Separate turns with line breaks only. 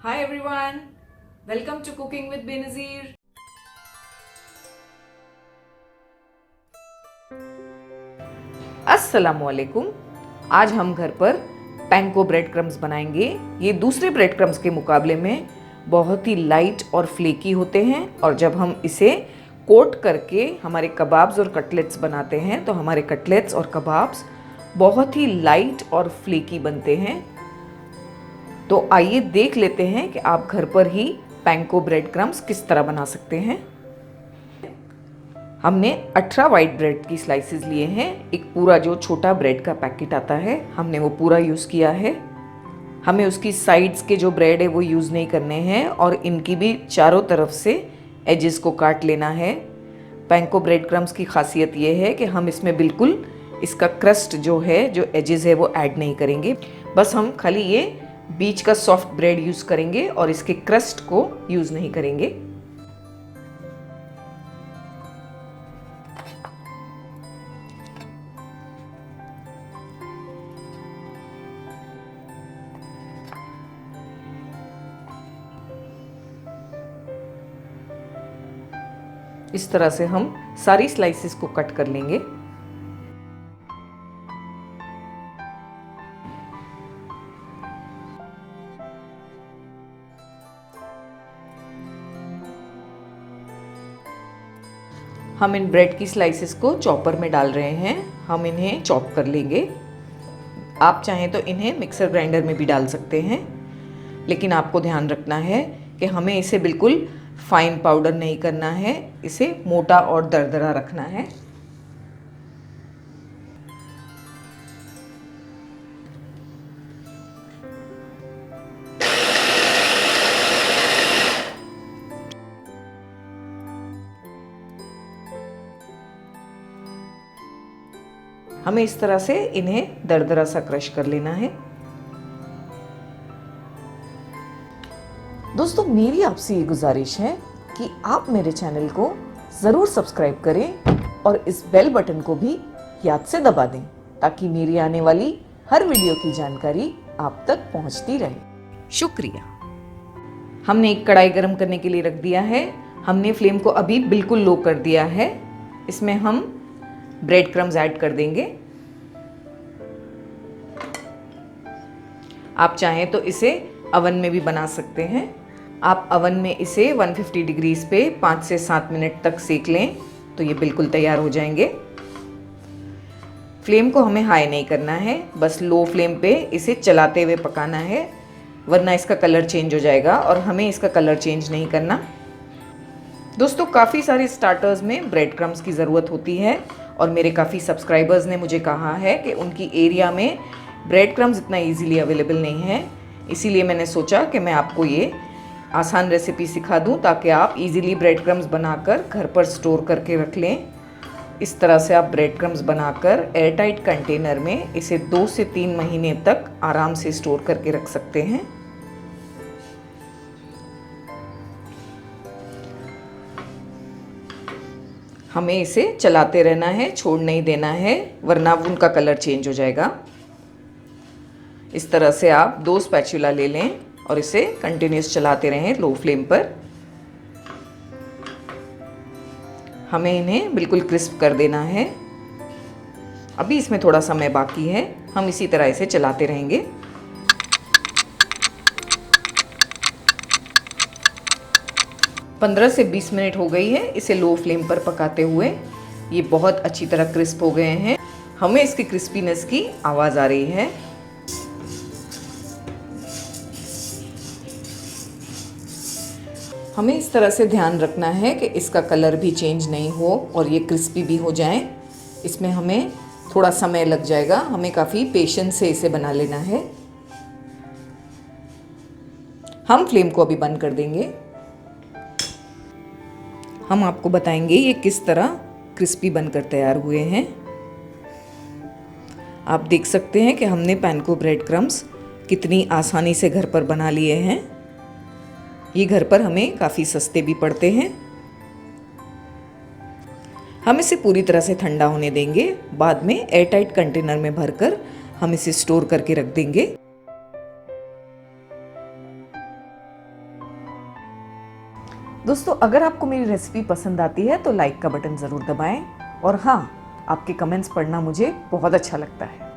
Hi everyone, welcome to Cooking with Benazir. अस्सलामुअलैकुम। आज हम घर पर पैंको ब्रेड क्रम्स बनाएंगे। ये दूसरे ब्रेड क्रम्स के मुकाबले में बहुत ही लाइट और फ्लेकी होते हैं और जब हम इसे कोट करके हमारे कबाब्स और कटलेट्स बनाते हैं तो हमारे कटलेट्स और कबाब्स बहुत ही लाइट और फ्लेकी बनते हैं। तो आइए देख लेते हैं कि आप घर पर ही पैंको ब्रेड क्रम्स किस तरह बना सकते हैं। हमने 18 वाइट ब्रेड की स्लाइसेस लिए हैं। एक पूरा जो छोटा ब्रेड का पैकेट आता है हमने वो पूरा यूज़ किया है। हमें उसकी साइड्स के जो ब्रेड है वो यूज़ नहीं करने हैं और इनकी भी चारों तरफ से एजेस को काट लेना है। पैंको ब्रेड क्रम्स की खासियत ये है कि हम इसमें बिल्कुल इसका क्रस्ट जो है, जो एजेस है वो ऐड नहीं करेंगे। बस हम खाली ये बीच का सॉफ्ट ब्रेड यूज़ करेंगे और इसके क्रस्ट को यूज़ नहीं करेंगे। इस तरह से हम सारी स्लाइसेस को कट कर लेंगे। हम इन ब्रेड की स्लाइसेस को चॉपर में डाल रहे हैं। हम इन्हें चॉप कर लेंगे। आप चाहें तो इन्हें मिक्सर ग्राइंडर में भी डाल सकते हैं, लेकिन आपको ध्यान रखना है कि हमें इसे बिल्कुल फाइन पाउडर नहीं करना है, इसे मोटा और दरदरा रखना है। हमें इस तरह से इन्हें दरदरा सा क्रश कर लेना है। दोस्तों, मेरी आपसे ये गुजारिश है कि आप मेरे चैनल को ज़रूर सब्सक्राइब करें और इस बेल बटन को भी याद से दबा दें ताकि मेरी आने वाली हर वीडियो की जानकारी आप तक पहुंचती रहे। शुक्रिया। हमने एक कढ़ाई गरम करने के लिए रख दिया है। हमने फ्लेम को अभी बिल्कुल लो कर दिया है। इसमें हम ब्रेड क्रम्स ऐड कर देंगे। आप चाहें तो इसे अवन में भी बना सकते हैं। आप अवन में इसे 150 डिग्रीज पे 5 से 7 मिनट तक सेक लें तो ये बिल्कुल तैयार हो जाएंगे। फ्लेम को हमें हाई नहीं करना है, बस लो फ्लेम पे इसे चलाते हुए पकाना है, वरना इसका कलर चेंज हो जाएगा और हमें इसका कलर चेंज नहीं करना। दोस्तों, काफ़ी सारे स्टार्टर्स में ब्रेड क्रम्स की ज़रूरत होती है और मेरे काफ़ी सब्सक्राइबर्स ने मुझे कहा है कि उनकी एरिया में ब्रेड क्रम्स इतना इजीली अवेलेबल नहीं है। इसीलिए मैंने सोचा कि मैं आपको ये आसान रेसिपी सिखा दूं ताकि आप इजीली ब्रेड क्रम्स बनाकर घर पर स्टोर करके रख लें। इस तरह से आप ब्रेड क्रम्स बनाकर एयरटाइट कंटेनर में इसे 2 से 3 महीने तक आराम से स्टोर करके रख सकते हैं। हमें इसे चलाते रहना है, छोड़ नहीं देना है, वरना उनका कलर चेंज हो जाएगा। इस तरह से आप 2 स्पैचुला ले लें और इसे कंटिन्यूस चलाते रहें लो फ्लेम पर। हमें इन्हें बिल्कुल क्रिस्प कर देना है। अभी इसमें थोड़ा समय बाकी है, हम इसी तरह इसे चलाते रहेंगे। पंद्रह से 20 मिनट हो गई है इसे लो फ्लेम पर पकाते हुए। ये बहुत अच्छी तरह क्रिस्प हो गए हैं। हमें इसकी क्रिस्पीनेस की आवाज़ आ रही है। हमें इस तरह से ध्यान रखना है कि इसका कलर भी चेंज नहीं हो और ये क्रिस्पी भी हो जाएं। इसमें हमें थोड़ा समय लग जाएगा, हमें काफ़ी पेशेंस से इसे बना लेना है। हम फ्लेम को अभी बंद कर देंगे। हम आपको बताएंगे ये किस तरह क्रिस्पी बनकर तैयार हुए हैं। आप देख सकते हैं कि हमने पैंको ब्रेड क्रम्स कितनी आसानी से घर पर बना लिए हैं। ये घर पर हमें काफ़ी सस्ते भी पड़ते हैं। हम इसे पूरी तरह से ठंडा होने देंगे। बाद में एयरटाइट कंटेनर में भरकर हम इसे स्टोर करके रख देंगे। दोस्तों अगर आपको मेरी रेसिपी पसंद आती है तो लाइक का बटन ज़रूर दबाएं और हाँ, आपके कमेंट्स पढ़ना मुझे बहुत अच्छा लगता है।